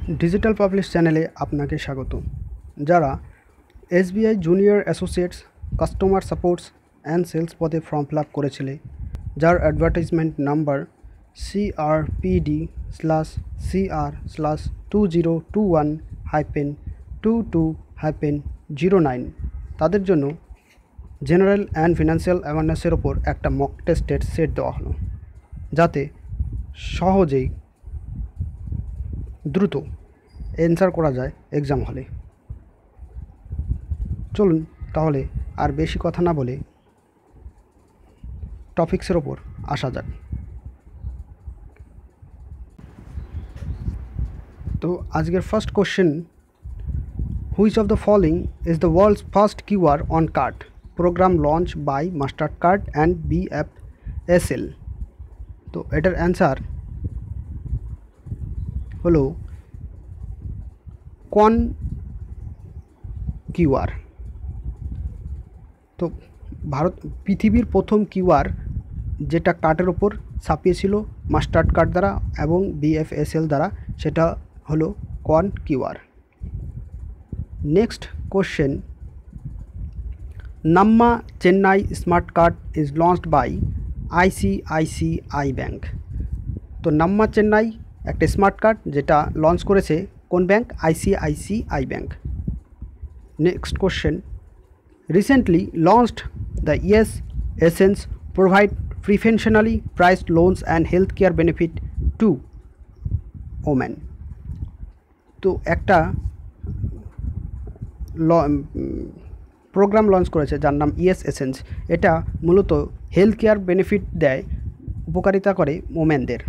Digital publish चैनेले आपनाके स्वागत। যারা SBI junior associates customer supports and sales পদে ফর্ম ফিল আপ করেছিলে, যার অ্যাডভার্টাইজমেন্ট নাম্বার CRPD/CR/2021-22-09, তাদের জন্য জেনারেল অ্যান্ড ফিনান্সিয়াল অ্যাওয়ারনেসের ওপর একটা মক টেস্টের সেট দেওয়া হলো, যাতে সহজেই দ্রুত অ্যান্সার করা যায় এক্সাম হলে। চলুন তাহলে আর বেশি কথা না বলে টপিক্সের ওপর আসা যাক। তো আজকের first question, which of the following is the world's first QR on card program launch by master card and BFSL? তো এটার অ্যান্সার হলো কন কিউআর। তো পৃথিবীর প্রথম কিউআর যেটা কার্ডের ওপর ছাপিয়েছিল মাস্টার্ড কার্ড দ্বারা এবং BFSL দ্বারা, সেটা হলো কন কিউআর। Next question, Namma Chennai smart card is launched by ICICI bank. তো নাম্মা চেন্নাই একটা স্মার্ট কার্ড যেটা লঞ্চ করেছে কোন bank? ICICI bank. Next question, recently launched the Yes Essence provide preferentially priced loans and healthcare benefit to women। তো একটা program launch করেছে যার নাম ইয়েস এসেন্স। এটা মূলত হেলথ কেয়ার বেনিফিট দেয়, উপকারিতা করে ওমেনদের।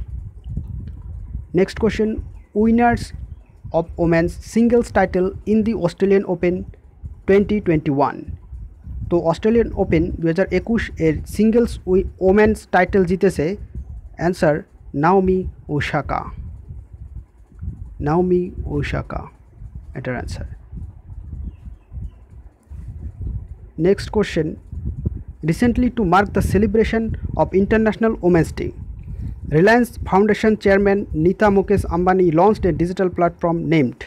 Next question, winners of women's singles title in the Australian Open 2021। তো অস্ট্রেলিয়ান ওপেন 2021 এর সিঙ্গলস ওমেন্স টাইটেল জিতেছে অ্যান্সার নাওমি ওসাকা এটার answer. Next question, recently to mark the celebration of International Women's Day, Reliance Foundation chairman Nita Mukesh Ambani launched a digital platform named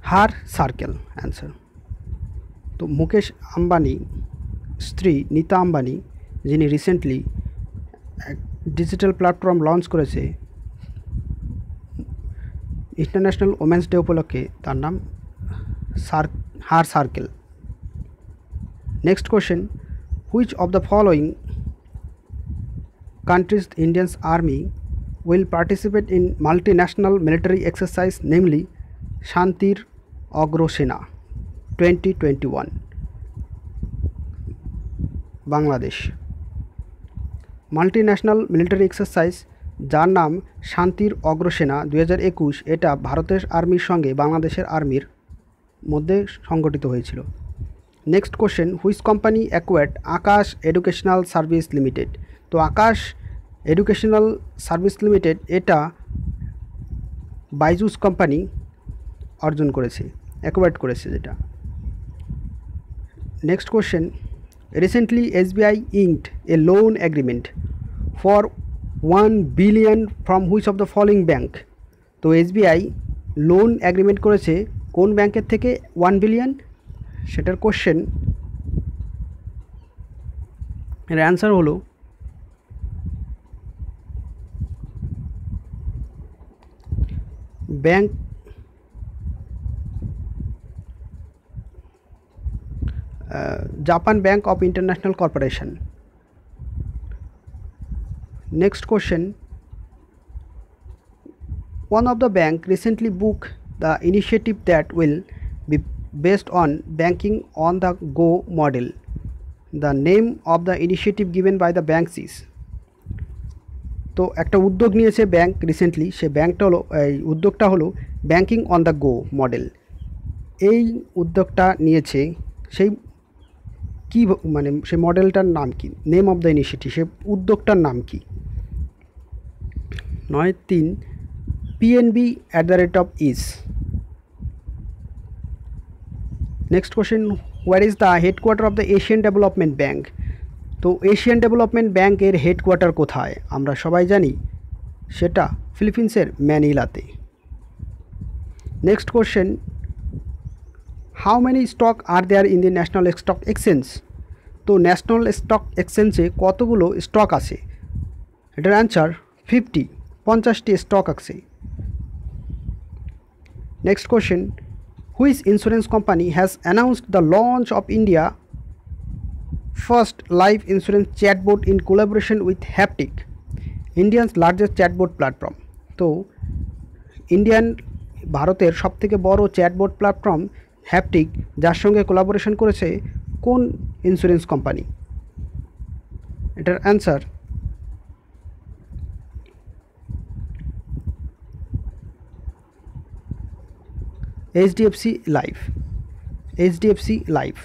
Her Circle answer. তো মুকেশ আম্বানি স্ত্রী নীতা আম্বানি, যিনি recently digital platform launch করেছে International Women's day উপলক্ষে, তার নাম Her Circle. Next question, which of the following countries Indian Army will participate in multinational military exercise, namely Shantir Agrosena 2021? Bangladesh. Multinational military exercise যার নাম শান্তির অগ্রসেনা 2021, এটা ভারতের আর্মির সঙ্গে বাংলাদেশের আর্মির মধ্যে সংগঠিত হয়েছিল। Next question, which company acquired Akash educational service limited? তো আকাশ এডুকেশনাল সার্ভিস লিমিটেড এটা বাইজুস কোম্পানি অর্জন করেছে, অ্যাকোয়ার্ড করেছে যেটা। Next question, recently SBI inked a loan agreement for 1 billion from which of the following bank? তো SBI লোন অ্যাগ্রিমেন্ট করেছে কোন ব্যাংকের থেকে 1 বিলিয়ন? সেটার কোশ্চেন এর অ্যান্সার হলো bank Japan bank of international corporation. Next question, one of the bank recently booked the initiative that will be based on banking on the go model. The name of the initiative given by the bank is? তো একটা উদ্যোগ নিয়েছে bank recently, সে ব্যাংকটা হলো উদ্যোগটা হলো banking on the go model. এই উদ্যোগটা নিয়েছে সেই কি, মানে সেই মডেলটার নাম কি? নেম অফ দ্য ইনিশিয়েটিভ, সে উদ্যোগটার নাম কি? 9-3 PNB@is। Next question, where is the headquarter of the Asian Development Bank? তো এশিয়ান ডেভেলপমেন্ট ব্যাংকের হেডকোয়ার্টার কোথায়? আমরা সবাই জানি সেটা ফিলিপিন্সের ম্যানিলাতে। Next question, how many stock are there in the National stock Exchange? তো ন্যাশনাল স্টক এক্সচেঞ্জে কতগুলো স্টক আছে? এটার অ্যান্সার 50, 50টি স্টক আছে। Next question, which insurance company has announced the launch of India first life insurance chatbot in collaboration with Haptik, Indians largest chatbot platform? তো ভারতের সবথেকে বড় চ্যাটবোট প্ল্যাটফর্ম হ্যাপটিক, যার সঙ্গে কোলাবোরেশন করেছে কোন ইন্স্যুরেন্স কোম্পানি? এটার answer HDFC life, HDFC life.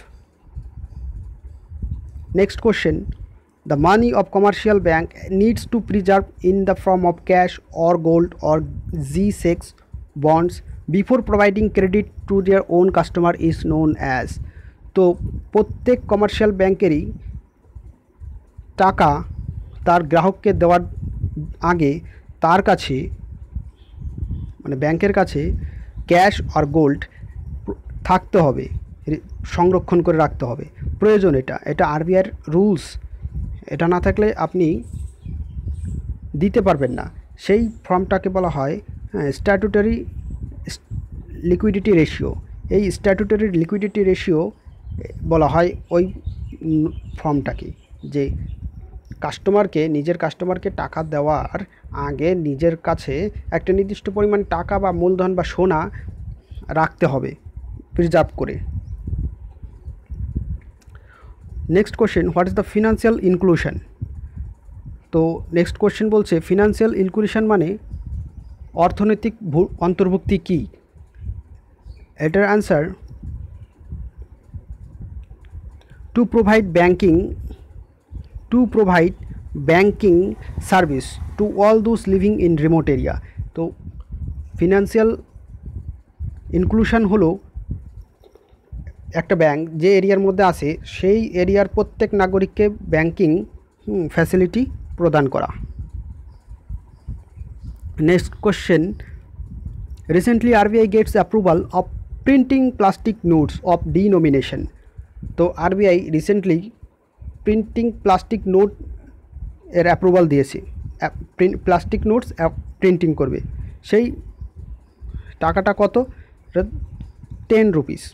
Next question, the money of commercial bank needs to preserve in the form of cash or gold or G-Secs bonds before providing credit to their own customer is known as? তো প্রত্যেক commercial ব্যাংকেরই টাকা তার গ্রাহককে দেওয়ার আগে তার কাছে মানে ব্যাংকের কাছে ক্যাশ আর গোল্ড থাকতে হবে, সংরক্ষণ করে রাখতে হবে, প্রয়োজন। এটা আরবিআইয়ের রুলস। এটা না থাকলে আপনি দিতে পারবেন না। সেই ফর্মটাকে বলা হয় স্ট্যাটুটরি লিকুইডিটি রেশিও। এই স্ট্যাটুটরি লিকুইডিটি রেশিও বলা হয় ওই ফর্মটাকে, যে নিজের কাস্টমারকে টাকা দেওয়ার আগে নিজের কাছে একটা নির্দিষ্ট পরিমাণ টাকা বা মূলধন বা সোনা রাখতে হবে প্রিজার্ভ করে। Next question, what is the financial inclusion? তো নেক্সট কোশ্চেন বলছে ফিনান্সিয়াল ইনক্লুশন মানে অর্থনৈতিক অন্তর্ভুক্তি কী? এটার answer to provide banking service to all those living in remote area. তো ফিনান্সিয়াল ইনক্লুশন হলো একটা ব্যাংক যে এরিয়ার মধ্যে আছে সেই এরিয়ার প্রত্যেক নাগরিককে ব্যাংকিং ফ্যাসিলিটি প্রদান করা। Next question, recently RBI gets approval of printing plastic notes of denomination. তো RBI recently printing plastic note এর অ্যাপ্রুভাল দিয়েছে, প্লাস্টিক নোটস প্রিন্টিং করবে। সেই টাকাটা কত? 10 rupees.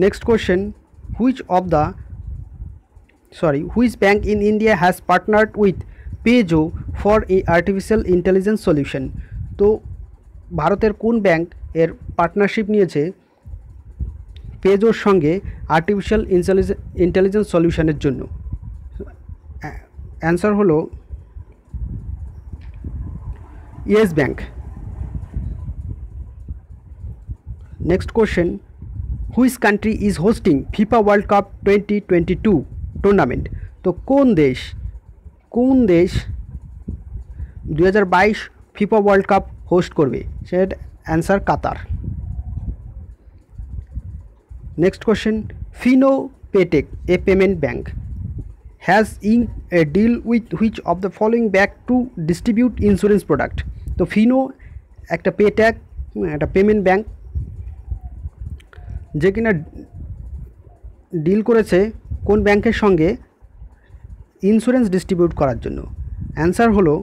Next question, which bank in India has partnered with Pejo for a artificial intelligence solution? তো ভারতের কোন ব্যাংক এর পার্টনারশিপ নিয়েছে পেজোর সঙ্গে আর্টিফিশিয়াল ইন্টেলিজেন্স সলিউশনের জন্য? অ্যান্সার হলো yes bank. Next question, which country is hosting FIFA world cup 2022 tournament? তো কোন দেশ 2022 ফিফা ওয়ার্ল্ড কাপ হোস্ট করবে? সেটার answer Qatar. Next question, Fino Paytech a payment bank has ink a deal with which of the following bank to distribute insurance product? তো ফিনো একটা Patek, একটা payment bank যে কিনা ডিল করেছে কোন ব্যাংকের সঙ্গে ইন্স্যুরেন্স ডিস্ট্রিবিউট করার জন্য? অ্যান্সার হলো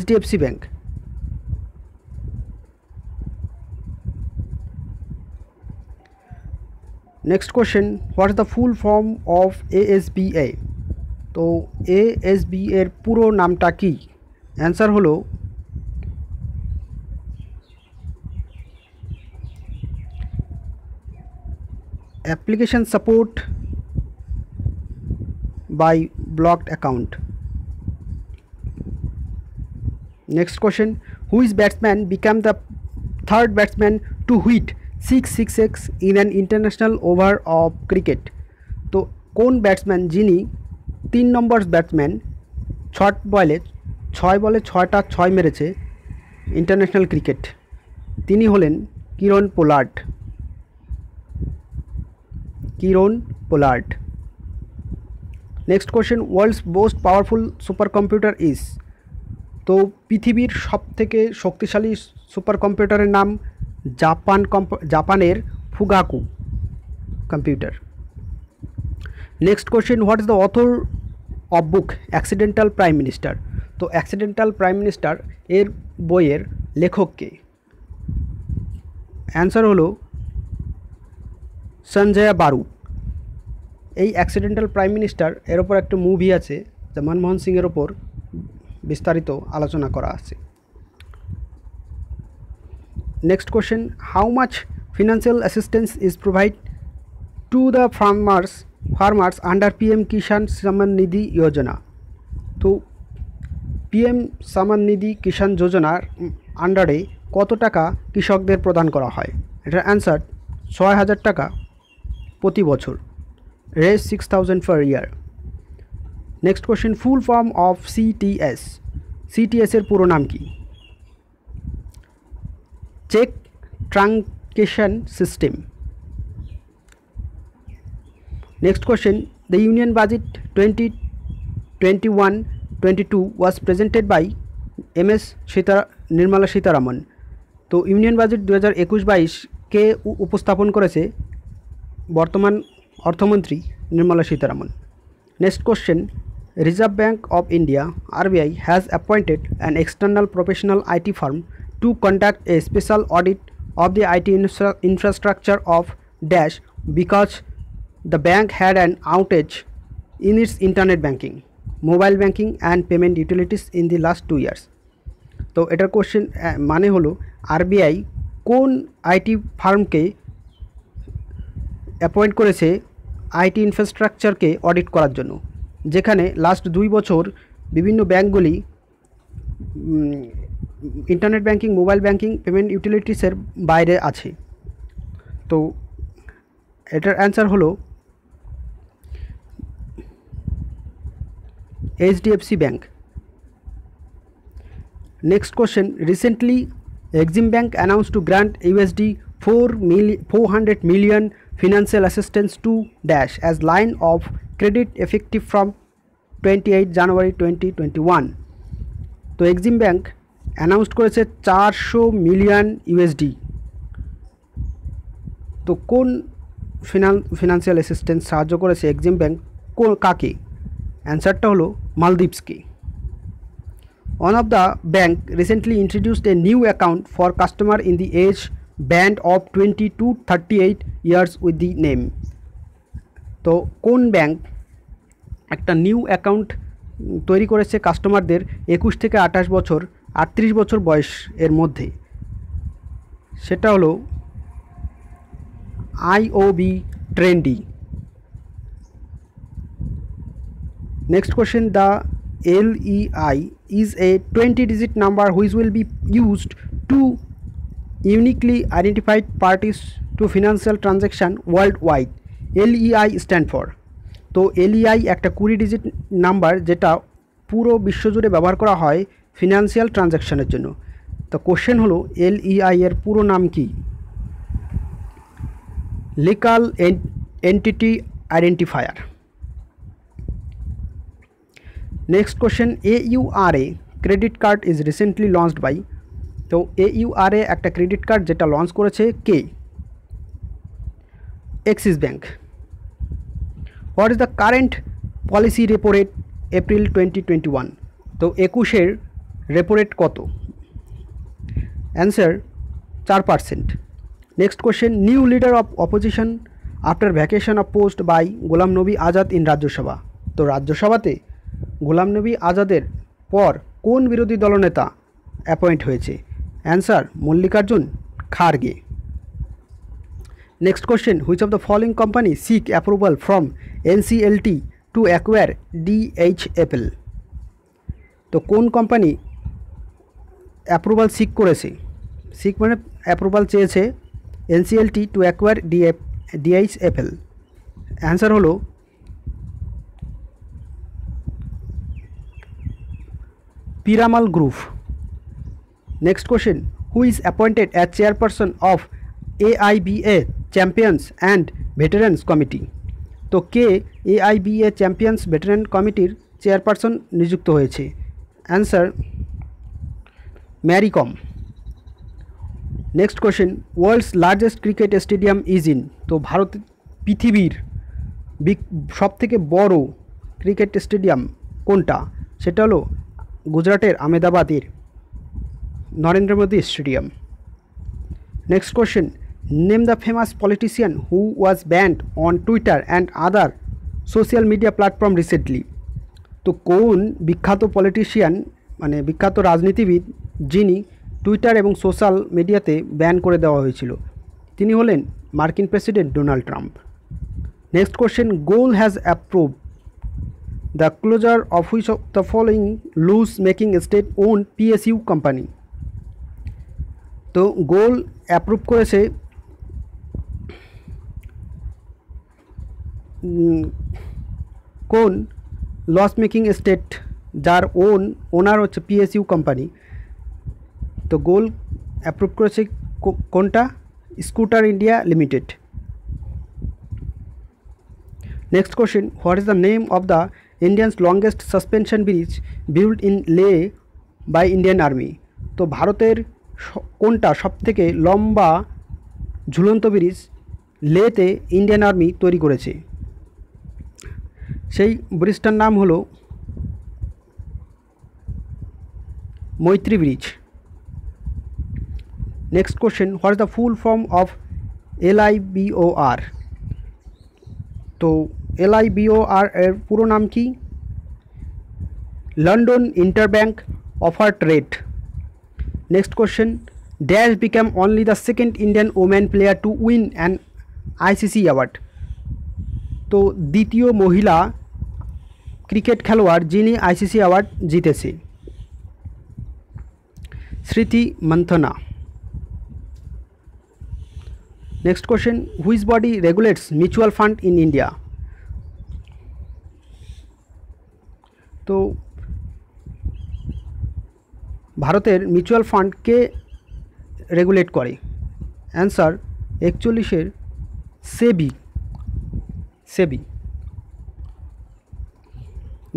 HDFC bank. Next question, what is the full form of ASBA? তো ASBA এর পুরো নামটা কি? অ্যান্সার হলো application support by blocked account. Next question, which batsman become the third batsman to hit 6 sixes in an international over of cricket? তো কোন batsman যিনি 3 নম্বর batsman 6 বলে 6টা 6 মেরেছে ইন্টারন্যাশনাল ক্রিকেট? তিনি হলেন Kieron Pollard. Next question world's most powerful super computer is, তো পৃথিবীর সবথেকে শক্তিশালী সুপার কম্পিউটারের নাম জাপানের Fugaku computer. Next question what is the author of book Accidental Prime Minister, তো অ্যাক্সিডেন্টাল প্রাইম মিনিস্টার এর বইয়ের লেখককে? অ্যান্সার হলো সঞ্জয় বারু। এই অ্যাক্সিডেন্টাল প্রাইম মিনিস্টার এর ওপর একটা মুভি আছে যা মনমোহন সিংয়ের ওপর বিস্তারিত আলোচনা করা আছে। Next question how much financial assistance is provide to the farmers under PM Kisan Samman Nidhi যোজনা, তো পিএম সম্মান নিধি কিষাণ যোজনার আন্ডারে কত টাকা কৃষকদের প্রদান করা হয়? এটার অ্যান্সার ৬,০০০ টাকা প্রতি বছর, রেজ 6,000 per year. Next question full form of CTS, CTS এর পুরো নাম কি? Cheque truncation system. Next question the Union Budget 2021-22 was presented by Ms Nirmala Sitharaman, তো ইউনিয়ন বাজেট 2021-22 কে উপস্থাপন করেছে বর্তমান অর্থমন্ত্রী Nirmala Sitharaman. Next question Reserve bank of India RBI has appointed an external professional IT firm to conduct a special audit of the IT infrastructure of dash because the bank had an outage in its internet banking, mobile banking and payment utilities in the last 2 years. তো এটার question মানে হলো RBI কোন IT ফার্মকে appoint করেছে IT ইনফ্রাস্ট্রাকচারকে audit করার জন্য, যেখানে লাস্ট 2 বছর বিভিন্ন ব্যাঙ্কগুলি internet banking, mobile banking, payment ইউটিলিটিসের বাইরে আছে। তো এটার অ্যান্সার হলো HDFC bank. Next question recently EXIM Bank announced to grant $400 million financial assistance to dash as line of credit effective from 28 January 2021, তো এক্সিম ব্যাঙ্ক অ্যানাউন্সড করেছে $400 million. তো কোন ফিনান্সিয়াল অ্যাসিস্ট্যান্স সাহায্য করেছে এক্সিম ব্যাঙ্ক কাকে? অ্যান্সারটা হলো মালদ্বীপসকে। One of the bank recently introduced a new account for customer in the age band of 20 to 38 years with the name, তো কোন ব্যাঙ্ক একটা নিউ অ্যাকাউন্ট তৈরি করেছে কাস্টমারদের 21 থেকে 28 বছর 38 বছর বয়স এর মধ্যে? সেটা হলো IOB trendy. Next question the LEI is a 20-digit number which will be used to uniquely identify parties to financial transaction worldwide. LEI stand for, তো LEI একটা 20 ডিজিট নাম্বার যেটা পুরো বিশ্বজুড়ে ব্যবহার করা হয় ফিনান্সিয়াল ট্রানজ্যাকশনের জন্য। তো কোশ্চেন হলো LEI এর পুরো নাম কি? Legal entity identifier. Next question AURA credit card is recently launched by, তো AURA একটা ক্রেডিট কার্ড যেটা লঞ্চ করেছে কে? Axis Bank. What is the current policy repo rate April 2021, তো 21-এর রেপো রেট কত? Answer 4%। Next question new leader of opposition after vacation of post by Ghulam Nabi Azad in Rajya Sabha, তো রাজ্যসভাতে গোলাম নবী আজাদের পর কোন বিরোধী দলনেতা অ্যাপয়েন্ট হয়েছে? Answer Mallikarjun Kharge. Next question which of the following company seek approval from NCLT to acquire DHFL, তো কোন কোম্পানি অ্যাপ্রুভাল সিক করেছে? সিক মানে অ্যাপ্রুভাল চেয়েছে NCLT to acquire DHFL। Answer হলো Piramal Group. Next question who is appointed as chairperson of AIBA Champions and Veterans Committee, তো কে AIBA Champions Veteran কমিটির chairperson নিযুক্ত হয়েছে? Answer Mary Kom. Next question, world's largest cricket stadium is in. তো পৃথিবীর সবথেকে বড় ক্রিকেট স্টেডিয়াম কোনটা? সেটা হলো গুজরাটের আহমেদাবাদের Narendra Modi Stadium. Next question, name the famous politician who was banned on Twitter and other social media platform recently. তো কোন বিখ্যাত পলিটিশিয়ান মানে বিখ্যাত রাজনীতিবিদ যিনি টুইটার এবং সোশ্যাল মিডিয়াতে ব্যান করে দেওয়া হয়েছিল? তিনি হলেন মার্কিন president Donald Trump. Next question, GoI has approve the closure of which of the following loss making state own PSU company. তো গোল অ্যাপ্রুভ করেছে কোন লস মেকিং স্টেট যার ওনার হচ্ছে PSU কোম্পানি? তো গোল অ্যাপ্রুভ করেছে কোনটা? Scooter India limited. Next question, what is the name of the Indians longest suspension bridge build in Leh by Indian army? তো ভারতের কোনটা সবথেকে লম্বা ঝুলন্ত ব্রিজ লেতে ইন্ডিয়ান আর্মি তৈরি করেছে? সেই ব্রিজটার নাম হলো Maitri Bridge. Next question, what is the full form of LIBOR? তো LIBOR এর পুরো নাম কি? London interbank offer trade. Next question, dash become only the second Indian woman player to win an ICC award. তো দ্বিতীয় মহিলা ক্রিকেট খেলোয়াড় যিনি ICC অ্যাওয়ার্ড জিতেছে? স্মৃতি Manthana. Next question, which body regulates mutual fund in India? তো ভারতের mutual fund কে regulate করে? Answer 41 SEBI.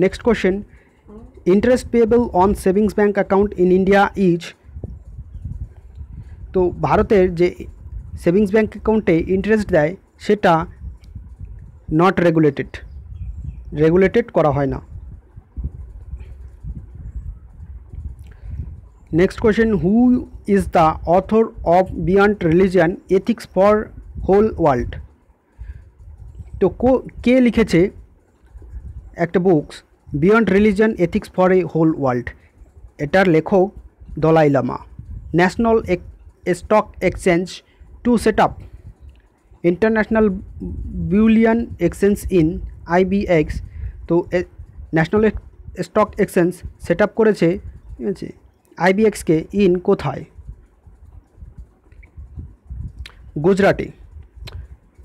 Next question, interest payable on savings bank account in India is. তো ভারতের যে সেভিংস ব্যাঙ্ক অ্যাকাউন্টে ইন্টারেস্ট দেয় সেটা নট রেগুলেটেড করা হয় না। Next question, who is the author of beyond religion ethics for whole world? তো কে লিখেছে একটা books beyond religion ethics for a whole world? এটার লেখক Dalai Lama. National stock exchange to set up international bullion exchange in IBX। তো national stock exchange set up করেছে ঠিক আছে IBX-কে ইন কোথায়? গুজরাটে।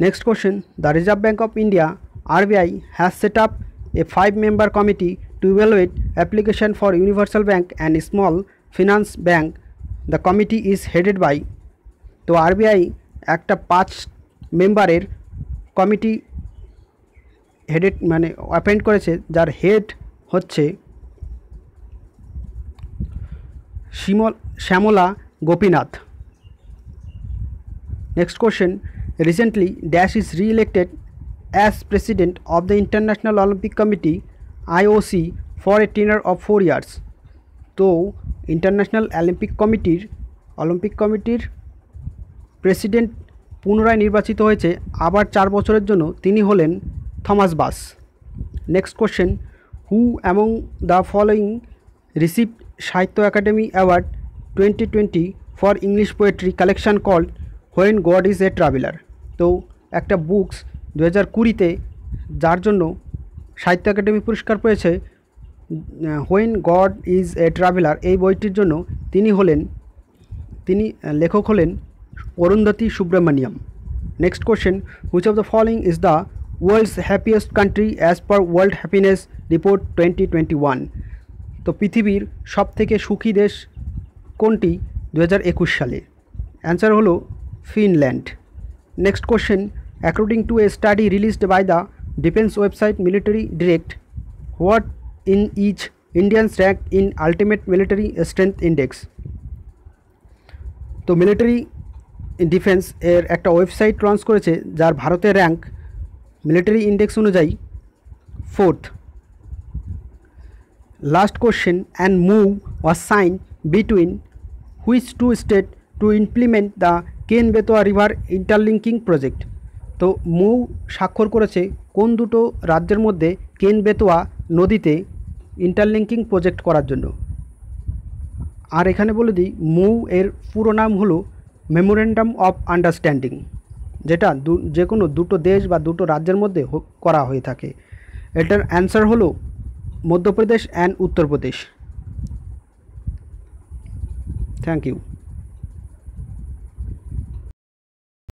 Next question, the reserve bank of India RBI has set up a 5-member committee to evaluate application for universal bank and small finance bank. The committee is headed by। তো RBI একটা 5 মেম্বারের committee headed মানে appoint করেছে যার head হচ্ছে Shyamala Gopinath. Next question, recently dash is re-elected as President of the International Olympic Committee IOC for a tenure of 4 years। তো International Olympic কমিটির president পুনরায় নির্বাচিত হয়েছে আবার 4 বছরের জন্য, তিনি হলেন Thomas Bach. Next question, who among the following received Sahitya Akademi Award 2020 for English poetry collection called when god is a traveller? তো একটা বুকস 2020-তে যার জন্য সাহিত্য একাডেমি পুরস্কার পেয়েছে when god is a traveller, এই বইটির জন্য তিনি লেখক হলেন Arundhathi Subramaniam. Next question, which of the following is the world's happiest country as per world happiness report 2021? তো পৃথিবীর সবথেকে সুখী দেশ কোনটি 2021 সালে? অ্যান্সার হলো Finland. Next question, according to a study released by the Defense website Military Direct. What in each Indian's rank in Ultimate Military Strength Index? তো military defence এর একটা ওয়েবসাইট লঞ্চ করেছে যার ভারতের র্যাঙ্ক মিলিটারি ইন্ডেক্স অনুযায়ী 4th. Last question. And MOU was signed between which two states to implement the Ken-Betwa River Interlinking Project? তো মৌ স্বাক্ষর করেছে কোন দুটো রাজ্যের মধ্যে কেন-বেতোয়া নদীতে ইন্টারলিঙ্কিং প্রজেক্ট করার জন্য? আর এখানে বলে দিই মৌ এর পুরো নাম হলো মেমোরেন্ডাম অফ আন্ডারস্ট্যান্ডিং, যেটা যে কোনো দুটো দেশ বা দুটো রাজ্যের মধ্যে করা হয়ে থাকে। এটার অ্যান্সার হলো Madhya Pradesh and Uttar Pradesh. Thank you.